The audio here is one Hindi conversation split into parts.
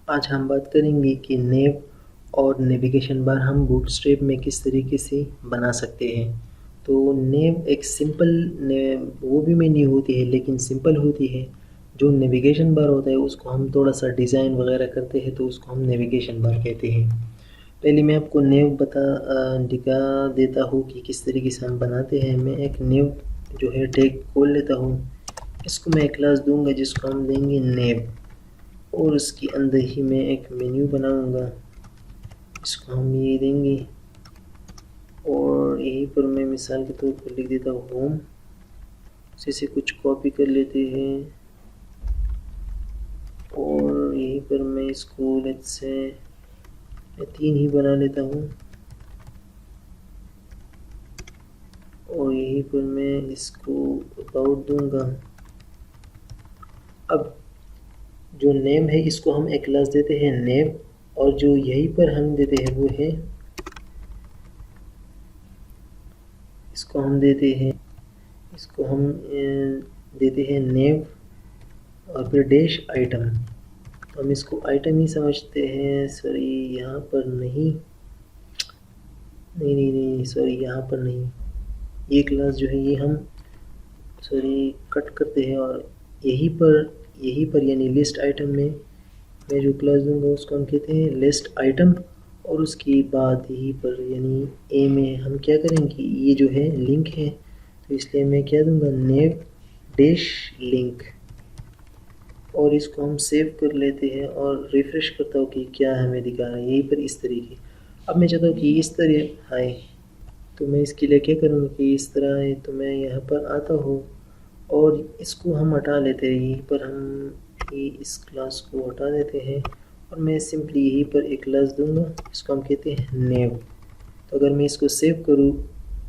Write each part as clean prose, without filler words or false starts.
आज हम बात करेंगे कि नेव और नेविगेशन बार हम बूटस्ट्रैप में किस तरीके से बना सकते हैं। तो नेव एक सिंपल वो भी मेन्यू होती है लेकिन सिंपल होती है। जो नेविगेशन बार होता है उसको हम थोड़ा सा डिज़ाइन वगैरह करते हैं तो उसको हम नेविगेशन बार कहते हैं। पहले मैं आपको नेव दिखा देता हूँ कि किस तरीके से हम बनाते हैं। मैं एक नेव जो है टैग खोल लेता हूँ, इसको मैं एक क्लास दूंगा जिसको हम देंगे नेव, और उसके अंदर ही मैं एक मेन्यू बनाऊंगा, इसको हम ये देंगे और यहीं पर मैं मिसाल के तौर पर लिख देता हूँ होम। इसे कुछ कॉपी कर लेते हैं और यहीं पर मैं इसको लेट्स से मैं 3 ही बना लेता हूँ और यहीं पर मैं इसको अबाउट दूंगा। अब जो नेम है इसको हम एक क्लास देते हैं नेम, और जो यहीं पर हम देते हैं वो है, इसको हम देते हैं, इसको हम देते हैं नेम और फिर डैश आइटम। तो हम इसको आइटम ही समझते हैं। सॉरी यहाँ पर नहीं, सॉरी यहाँ पर नहीं, ये क्लास जो है ये हम सॉरी कट करते हैं और यहीं पर यानी लिस्ट आइटम में मैं जो क्लास दूंगा उसको हम कहते हैं लिस्ट आइटम। और उसके बाद यहीं पर यानी ए में हम क्या करेंगे, ये जो है लिंक है तो इसलिए मैं क्या दूंगा नेव डैश लिंक, और इसको हम सेव कर लेते हैं और रिफ्रेश करता हूँ कि क्या हमें दिखा रहा है यहीं पर इस तरीके। अब मैं चाहता हूँ कि इस तरह आए, तो मैं इसके लिए क्या करूँगा कि इस तरह आए, तो मैं यहाँ पर आता हूँ और इसको हम हटा लेते हैं। यहीं पर हम ये इस क्लास को हटा देते हैं और मैं सिंपली यहीं पर एक क्लास दूंगा, इसको हम कहते हैं नेव। तो अगर मैं इसको सेव करूँ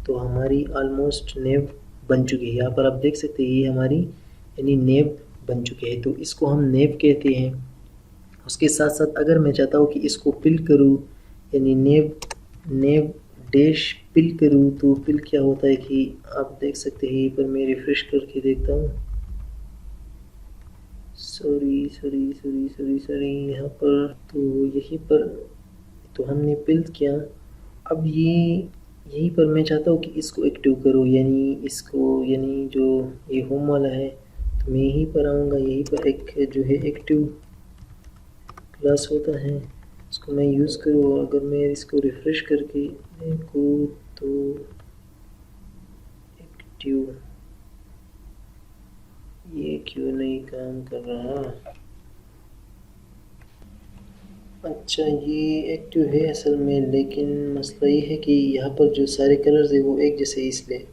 तो हमारी ऑलमोस्ट नेव बन चुकी है। यहाँ पर आप देख सकते हैं ये हमारी यानी नेव बन चुके हैं, तो इसको हम नेव कहते हैं। उसके साथ साथ अगर मैं चाहता हूँ कि इसको पिल करूँ यानी नेव डैश पिल करूँ, तो पिल क्या होता है कि आप देख सकते हैं। यहीं पर मैं रिफ्रेश करके देखता हूँ, सॉरी यहाँ पर, तो यहीं पर तो हमने पिल किया। अब ये यहीं पर मैं चाहता हूँ कि इसको एक्टिव करूँ, यानी इसको यानी जो ये होम वाला है तो मैं यहीं पर आऊँगा, यहीं पर एक जो है एक्टिव क्लास होता है इसको मैं यूज़ करूँ। अगर मैं इसको रिफ्रेश करके देखूँ तो एक्टिव ये क्यों नहीं काम कर रहा। अच्छा ये एक्टिव है असल में, लेकिन मसला ये है कि यहाँ पर जो सारे कलर्स है वो एक जैसे, इसलिए।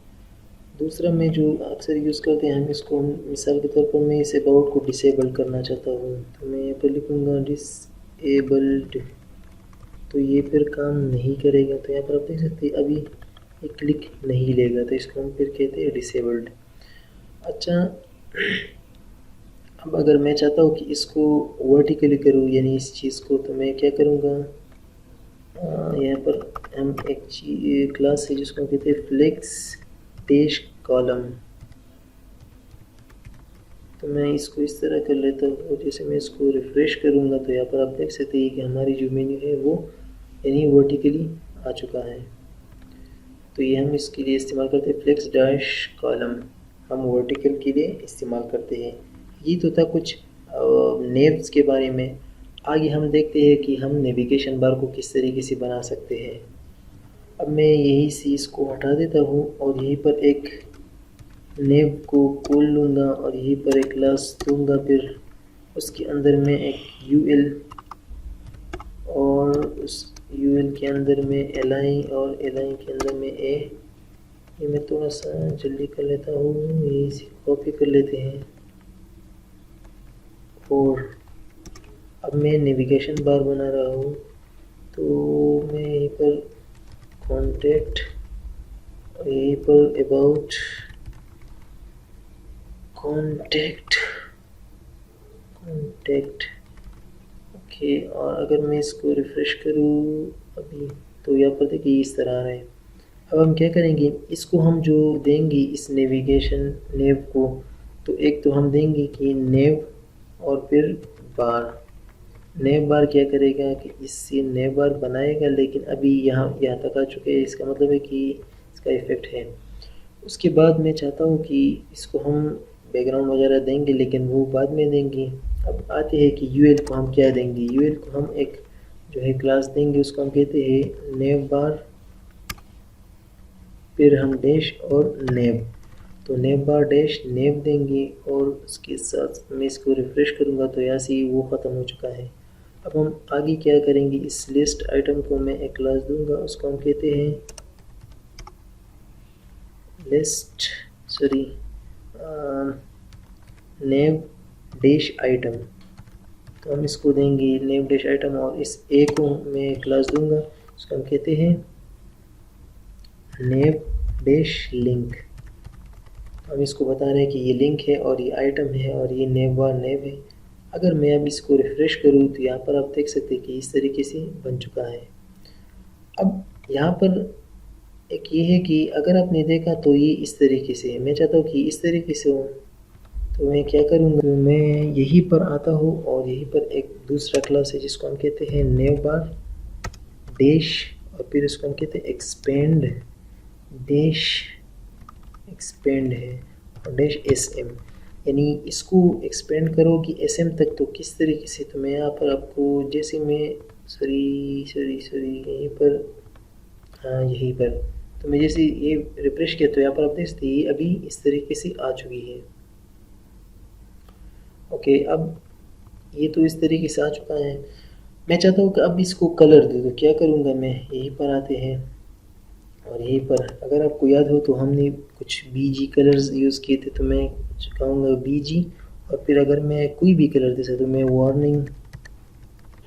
दूसरा मैं जो अक्सर यूज़ करते हैं हम इसको, मिसाल के तौर पर मैं इस अबाउट को डिसेबल करना चाहता हूँ तो मैं यहाँ पर लिखूँगा डिसेबल्ड, तो ये फिर काम नहीं करेगा। तो यहाँ पर आप देख सकते हैं अभी ये क्लिक नहीं लेगा, तो इसको हम फिर कहते हैं डिसेबल्ड। अच्छा अब अगर मैं चाहता हूँ कि इसको वर्टिकली करूँ यानी इस चीज़ को, तो मैं क्या करूँगा, यहाँ पर हम एक क्लास है जिसको कहते हैं फ्लेक्स डैश कॉलम। तो मैं इसको इस तरह कर लेता हूँ और जैसे मैं इसको रिफ्रेश करूँगा तो यहाँ पर आप देख सकते हैं कि हमारी जो मेन्यू है वो यानी वर्टिकली आ चुका है। तो ये हम इसके लिए इस्तेमाल करते हैं फ्लेक्स डैश कॉलम, हम वर्टिकल के लिए इस्तेमाल करते हैं। ये तो था कुछ नेव्स के बारे में। आगे हम देखते हैं कि हम नेविगेशन बार को किस तरीके से बना सकते हैं। अब मैं यही से इसको हटा देता हूँ और यहीं पर एक नेव को खोल लूँगा और यहीं पर एक क्लास दूँगा, फिर उसके अंदर में एक यूएल और उस यूएल के अंदर में एलआई और एलआई के अंदर में ए। ये मैं थोड़ा सा जल्दी कर लेता हूँ, यही से कॉपी कर लेते हैं। और अब मैं नेविगेशन बार बना रहा हूँ तो मैं यहीं पर कॉन्टैक्ट और यहीं पर अबाउट कॉन्टैक्ट ओके। और अगर मैं इसको रिफ्रेश करूँ अभी तो यहाँ पर देखिए इस तरह आ रहा है। अब हम क्या करेंगे, इसको हम जो देंगे इस नेविगेशन नेव को, तो एक तो हम देंगे कि नेव और फिर बार, नेव बार क्या करेगा कि इससे नेव बार बनाएगा, लेकिन अभी यहाँ तक आ चुके हैं, इसका मतलब है कि इसका इफ़ेक्ट है। उसके बाद मैं चाहता हूँ कि इसको हम बैकग्राउंड वगैरह देंगे, लेकिन वो बाद में देंगे। अब आते हैं कि यूएल को हम क्या देंगे। यूएल को हम एक जो है क्लास देंगे, उसको हम कहते हैं नेव बार, फिर हम डैश और नेव। तो नेव बार डैश नेव देंगे और उसके साथ मैं इसको रिफ़्रेश करूँगा तो यहाँ से वो ख़त्म हो चुका है। अब हम आगे क्या करेंगे, इस लिस्ट आइटम को मैं एक क्लास दूंगा, उसको हम कहते हैं लिस्ट नेव डैश आइटम। तो हम इसको देंगे नेव डैश आइटम और इस ए को मैं क्लास दूंगा, उसको हम कहते हैं नेव डैश लिंक। तो हम इसको बता रहे हैं कि ये लिंक है और ये आइटम है और ये नेव बार नेव है। अगर मैं अब इसको रिफ़्रेश करूँ तो यहाँ पर आप देख सकते हैं कि इस तरीके से बन चुका है। अब यहाँ पर एक ये है कि अगर आपने देखा तो ये इस तरीके से है, मैं चाहता हूँ कि इस तरीके से हो। तो मैं क्या करूँगा, मैं यहीं पर आता हूँ और यहीं पर एक दूसरा क्लास है जिसको हम कहते हैं नेव बार डैश और फिर इसको हम कहते हैं एक्सपेंड डैश एक्सपेंड है और डैश SM, यानी इसको एक्सपेंड करोगी SM तक। तो किस तरीके से, तो मैं यहाँ पर आपको जैसे मैं यहीं पर, हाँ यहीं पर, तो मैं जैसे ये रिफ्रेश किया तो यहाँ पर आप देख सकते हैं अभी इस तरीके से आ चुकी है। ओके, अब ये तो इस तरीके से आ चुका है। मैं चाहता हूँ कि अब इसको कलर दे, तो क्या करूँगा, मैं यहीं पर आते हैं और यहीं पर अगर आपको याद हो तो हमने कुछ BG कलर्स यूज़ किए थे, तो मैं कहूँगा BG और फिर अगर मैं कोई भी कलर दे सकता तो मैं वार्निंग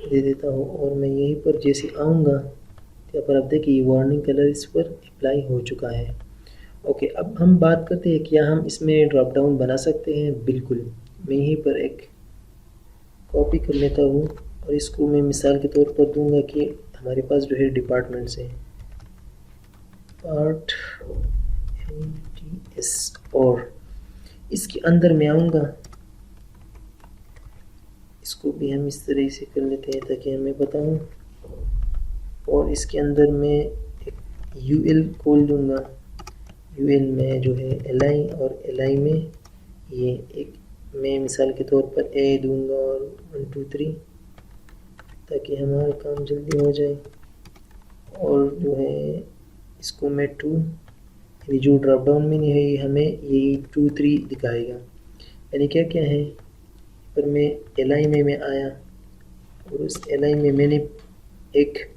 दे देता हूँ और मैं यहीं पर जैसे आऊँगा यहाँ पर आप देखिए वार्निंग कलर इस पर अप्लाई हो चुका है। ओके, अब हम बात करते हैं क्या हम इसमें ड्रॉप डाउन बना सकते हैं। बिल्कुल, मैं यहीं पर एक कॉपी कर लेता हूँ और इसको मैं मिसाल के तौर पर दूंगा कि हमारे पास जो है डिपार्टमेंट्स हैं, पार्ट NTS, और इसके अंदर मैं आऊँगा, इसको भी हम इस तरह से कर लेते हैं ताकि हमें बताऊँ, और इसके अंदर मैं एक UL खोल दूँगा। UL में जो है LI और LI में ये एक मैं मिसाल के तौर पर A दूँगा और 1 2 3 ताकि हमारा काम जल्दी हो जाए। और जो है इसको मैं 2, यानी जो ड्रॉप डाउन में नहीं है ये हमें यही 2 3 दिखाएगा, यानी क्या क्या है। पर मैं LI में मैं आया और उस LI में मैंने एक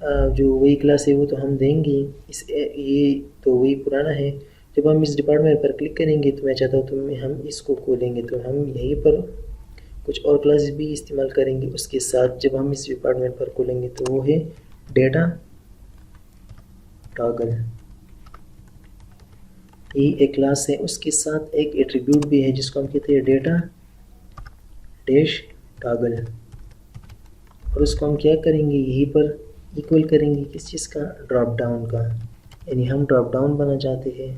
जो वही क्लास है वो तो हम देंगे, ये तो वही पुराना है। जब हम इस डिपार्टमेंट पर क्लिक करेंगे तो मैं चाहता हूँ तो हम इसको खोलेंगे, तो हम यहीं पर कुछ और क्लासेस भी इस्तेमाल करेंगे उसके साथ। जब हम इस डिपार्टमेंट पर खोलेंगे तो वो है डेटा टॉगल, ये एक क्लास है, उसके साथ एक एट्रीब्यूट भी है जिसको हम कहते हैं डेटा डैश टॉगल। और उसको हम क्या करेंगे, यहीं पर इक्वल करेंगे किस चीज़ का, ड्रॉप डाउन का, यानी हम ड्रॉप डाउन बनाना चाहते हैं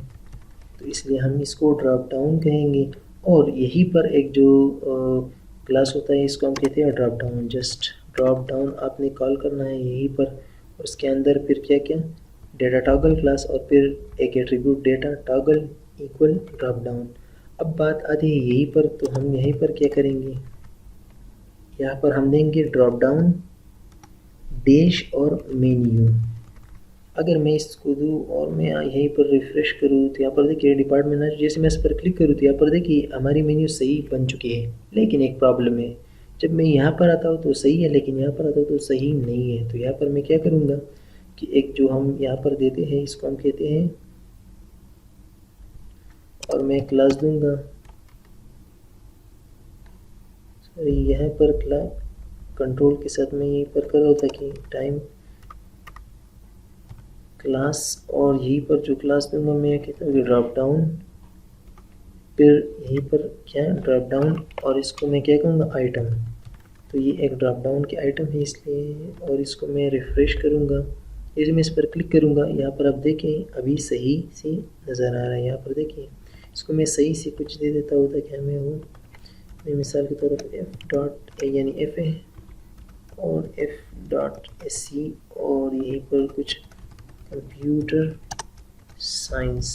तो इसलिए हम इसको ड्रॉप डाउन कहेंगे। और यहीं पर एक जो क्लास होता है इसको हम कहते हैं drop down. Just drop down आपने कॉल करना है यहीं पर, उसके अंदर फिर क्या क्या डेटा टॉगल क्लास और फिर एक attribute data toggle equal drop down. अब बात आती है यहीं पर, तो हम यहीं पर क्या करेंगे, यहाँ पर हम देंगे ड्रॉप डाउन डैश और मेन्यू। अगर मैं इसको दूँ और मैं यहीं पर रिफ़्रेश करूँ तो यहाँ पर देखिए डिपार्टमेंट, जैसे मैं इस पर क्लिक करूँ तो यहाँ पर देखिए हमारी मेन्यू सही बन चुकी है। लेकिन एक प्रॉब्लम है, जब मैं यहाँ पर आता हूँ तो सही है, लेकिन यहाँ पर आता हूँ तो सही नहीं है। तो यहाँ पर मैं क्या करूँगा कि एक जो हम यहाँ पर देते हैं इसको हम कहते हैं, और मैं क्लास दूँगा, सॉरी यहाँ पर कंट्रोल के साथ मैं यहीं पर कर रहा था कि टाइम क्लास, और यहीं पर जो क्लास दूंगा मैं कहता हूँ ड्रॉप डाउन, फिर यहीं पर क्या ड्रॉप डाउन और इसको मैं क्या कहूँगा आइटम। तो ये एक ड्रॉप डाउन की आइटम है इसलिए, और इसको मैं रिफ़्रेश करूँगा, जैसे मैं इस पर क्लिक करूँगा यहाँ पर आप देखें अभी सही से नज़र आ रहा है। यहाँ पर देखिए इसको मैं सही से कुछ दे देता हूँ ताकि हमें वो, मैं मिसाल के तौर पर F डॉट यानी F है और f.sc और यहीं पर कुछ कंप्यूटर साइंस।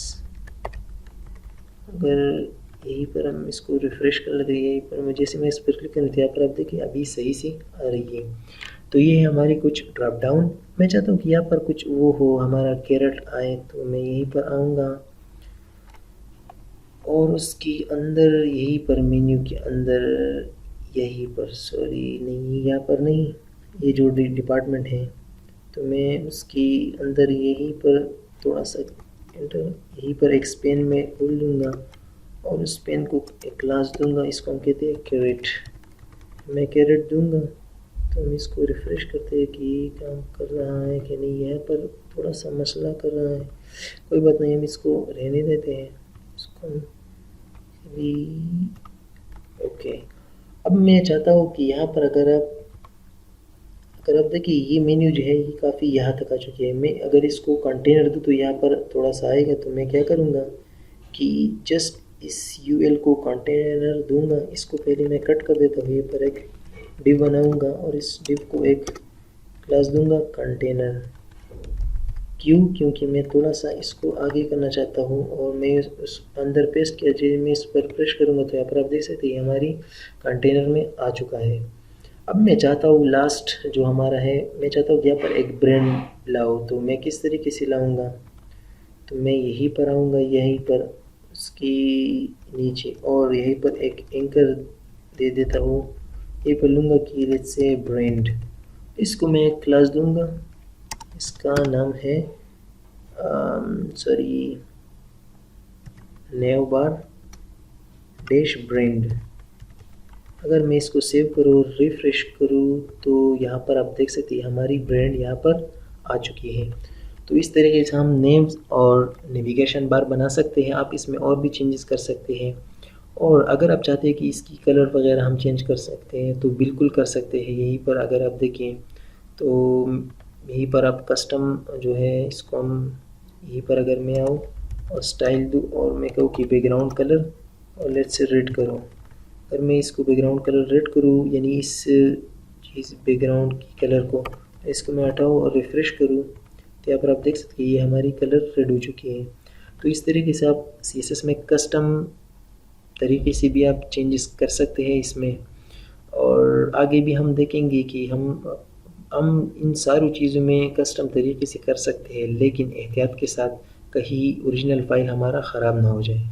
अगर यहीं पर हम इसको रिफ़्रेश कर लेते हैं, यहीं पर मैं जैसे मैं इस पर क्लिक करूँ तो यहाँ पर आप देखिए अभी सही से आ रही है। तो ये है हमारी कुछ ड्रॉप डाउन। मैं चाहता हूँ कि यहाँ पर कुछ वो हो, हमारा कैरेट आए, तो मैं यहीं पर आऊँगा और उसके अंदर यहीं पर मेन्यू के अंदर यहीं पर सॉरी नहीं, यहाँ पर नहीं, ये जो डिपार्टमेंट है तो मैं उसके अंदर यहीं पर थोड़ा सा एंटर, यहीं पर एक स्पेन में खोल लूँगा और उस पेन को एक क्लास दूंगा, इसको हम कहते हैं कैरेट। मैं कैरेट दूंगा तो हम इसको रिफ़्रेश करते हैं कि काम कर रहा है कि नहीं। यहाँ पर थोड़ा सा मसला कर रहा है, कोई बात नहीं, हम इसको रहने देते हैं, इसको हम अभी ओके। अब मैं चाहता हूँ कि यहाँ पर अगर आप देखिए ये मेन्यू जो है ये काफ़ी यहाँ तक आ चुकी है। मैं अगर इसको कंटेनर दूँ तो यहाँ पर थोड़ा सा आएगा, तो मैं क्या करूँगा कि जस्ट इस यूएल को कंटेनर दूंगा, इसको पहले मैं कट कर देता हूँ, ये पर एक डिव बनाऊंगा और इस डिव को एक क्लास दूंगा कंटेनर। क्यों? क्योंकि मैं थोड़ा सा इसको आगे करना चाहता हूँ और मैं उस अंदर पेस्ट किया, जैसे मैं इस पर प्रेस करूँगा तो यहाँ पर आप देख सकते हैं हमारी कंटेनर में आ चुका है। अब मैं चाहता हूँ लास्ट जो हमारा है, मैं चाहता हूँ कि यहाँ पर एक ब्रांड लाओ, तो मैं किस तरीके से लाऊंगा, तो मैं यहीं पर आऊँगा, यहीं पर उसकी नीचे और यहीं पर एक एंकर दे देता हूँ, यहीं पर लूँगा कि लेट्स से ब्रांड। इसको मैं एक क्लास दूँगा, इसका नाम है सॉरी नेव बार डैश ब्रांड। अगर मैं इसको सेव करूँ, रिफ़्रेश करूँ तो यहाँ पर आप देख सकते हैं हमारी ब्रांड यहाँ पर आ चुकी है। तो इस तरीके से हम नेम्स और नेविगेशन बार बना सकते हैं। आप इसमें और भी चेंजेस कर सकते हैं और अगर आप चाहते हैं कि इसकी कलर वगैरह हम चेंज कर सकते हैं तो बिल्कुल कर सकते हैं। यहीं पर अगर आप देखें तो यहीं पर आप कस्टम जो है इसको हम यहीं पर अगर मैं आऊँ और स्टाइल दूँ और मैं कहूँ कि बैकग्राउंड कलर और लेट्स से रेड करूँ, अगर मैं इसको बैकग्राउंड कलर रेड करूँ यानी इस चीज़ बैकग्राउंड की कलर को इसको मैं हटाऊँ और रिफ़्रेश करूँ तो यहाँ पर आप देख सकते हैं ये हमारी कलर रेड हो चुकी है। तो इस तरीके से आप CSS में कस्टम तरीके से भी आप चेंजेस कर सकते हैं इसमें। और आगे भी हम देखेंगे कि हम इन सारी चीज़ों में कस्टम तरीके से कर सकते हैं, लेकिन एहतियात के साथ कहीं ओरिजिनल फाइल हमारा ख़राब ना हो जाए।